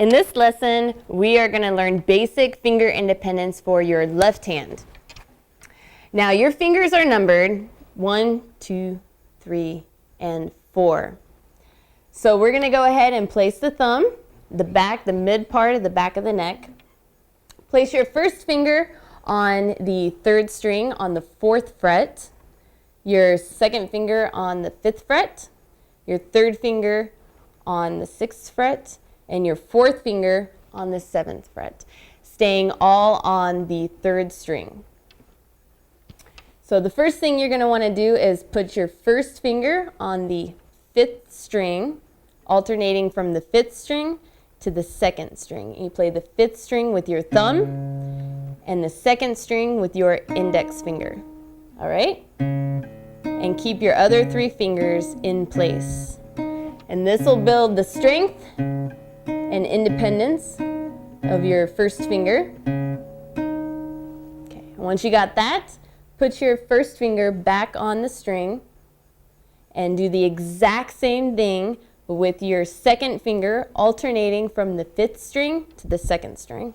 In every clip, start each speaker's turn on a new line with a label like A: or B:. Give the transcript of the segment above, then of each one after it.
A: In this lesson, we are going to learn basic finger independence for your left hand. Now, your fingers are numbered 1, 2, 3, and 4. So we're going to go ahead and place the thumb, the mid part of the back of the neck. Place your first finger on the third string on the 4th fret, your second finger on the 5th fret, your third finger on the 6th fret, and your 4th finger on the 7th fret, staying all on the 3rd string. So the first thing you're going to want to do is put your first finger on the 5th string, alternating from the 5th string to the 2nd string. You play the 5th string with your thumb and the 2nd string with your index finger. All right? And keep your other 3 fingers in place. And this will build the strength and independence of your first finger. Okay, once you got that, put your first finger back on the string and do the exact same thing with your second finger, alternating from the 5th string to the 2nd string.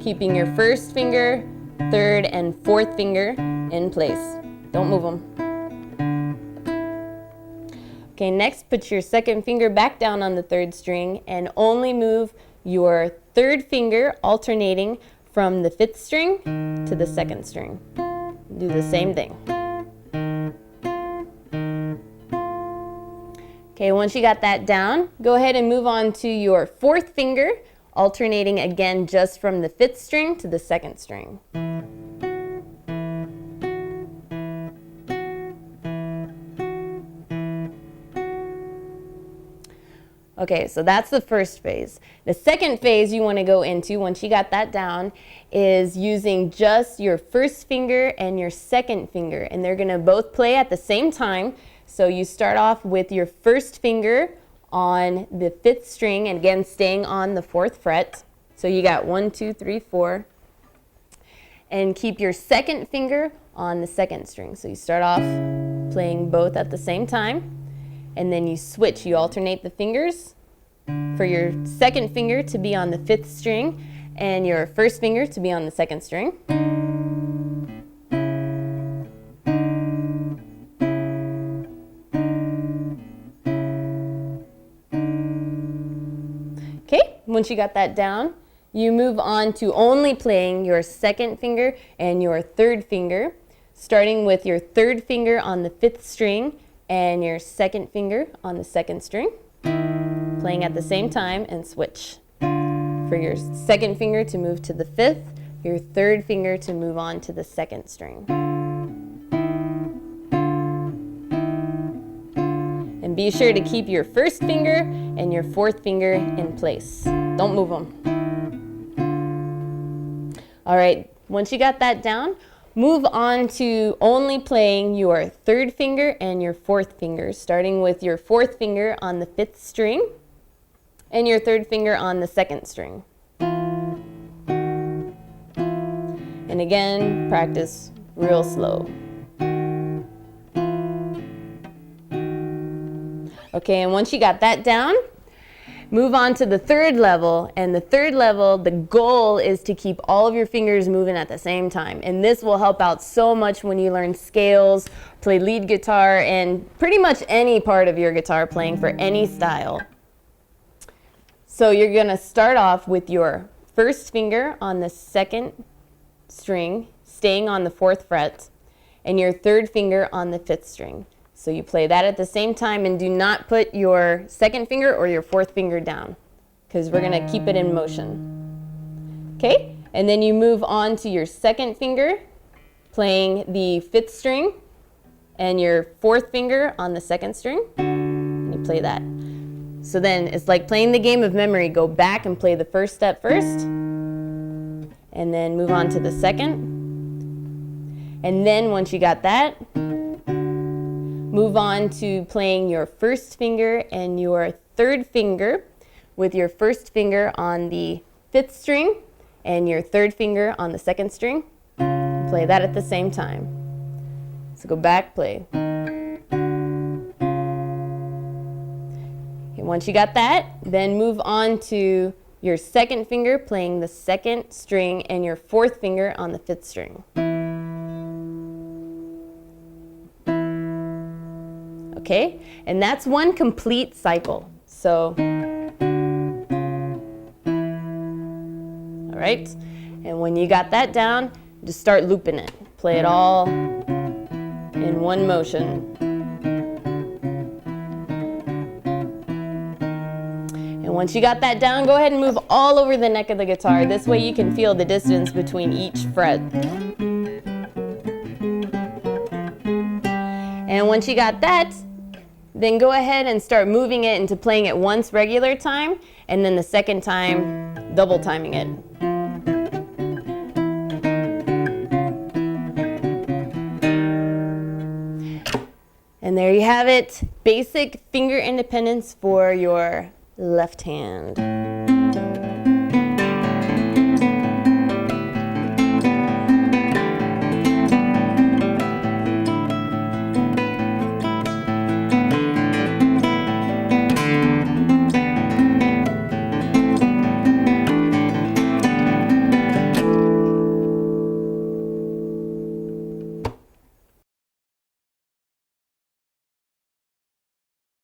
A: Keeping your first finger, 3rd, and 4th finger in place. Don't move them. Okay, next put your second finger back down on the 3rd string and only move your 3rd finger, alternating from the 5th string to the 2nd string. Do the same thing. Okay, once you got that down, go ahead and move on to your 4th finger, alternating again just from the 5th string to the 2nd string. Okay, so that's the first phase. The second phase you want to go into, once you got that down, is using just your first finger and your second finger. And they're going to both play at the same time. So you start off with your first finger on the 5th string, and again, staying on the 4th fret. So you got 1, 2, 3, 4. And keep your second finger on the 2nd string. So you start off playing both at the same time. And then you switch, you alternate the fingers for your second finger to be on the 5th string and your first finger to be on the 2nd string. Okay, once you got that down, you move on to only playing your second finger and your 3rd finger, starting with your 3rd finger on the 5th string and your second finger on the 2nd string, playing at the same time, and switch. For your second finger to move to the 5th, your 3rd finger to move on to the 2nd string. And be sure to keep your first finger and your 4th finger in place. Don't move them. All right, once you got that down, move on to only playing your 3rd finger and your 4th finger, starting with your 4th finger on the 5th string and your 3rd finger on the 2nd string. And again, practice real slow. Okay, and once you got that down, move on to the 3rd level, and the 3rd level, the goal is to keep all of your fingers moving at the same time. And this will help out so much when you learn scales, play lead guitar, and pretty much any part of your guitar playing for any style. So you're going to start off with your first finger on the 2nd string, staying on the 4th fret, and your 3rd finger on the 5th string. So you play that at the same time, and do not put your 2nd finger or your 4th finger down, because we're going to keep it in motion. Okay, and then you move on to your 2nd finger, playing the 5th string and your 4th finger on the 2nd string. And you play that. So then it's like playing the game of memory. Go back and play the first step first, and then move on to the 2nd. And then once you got that, move on to playing your first finger and your 3rd finger with your first finger on the 5th string and your 3rd finger on the 2nd string. Play that at the same time. So go back, play. once you got that, then move on to your second finger playing the second string and your fourth finger on the fifth string. Okay, and that's one complete cycle. So, all right, and when you got that down, just start looping it. Play it all in one motion. And once you got that down, go ahead and move all over the neck of the guitar. This way you can feel the distance between each fret. And once you got that, then go ahead and start moving it into playing it once regular time, and then the second time, double timing it. And there you have it, basic finger independence for your left hand.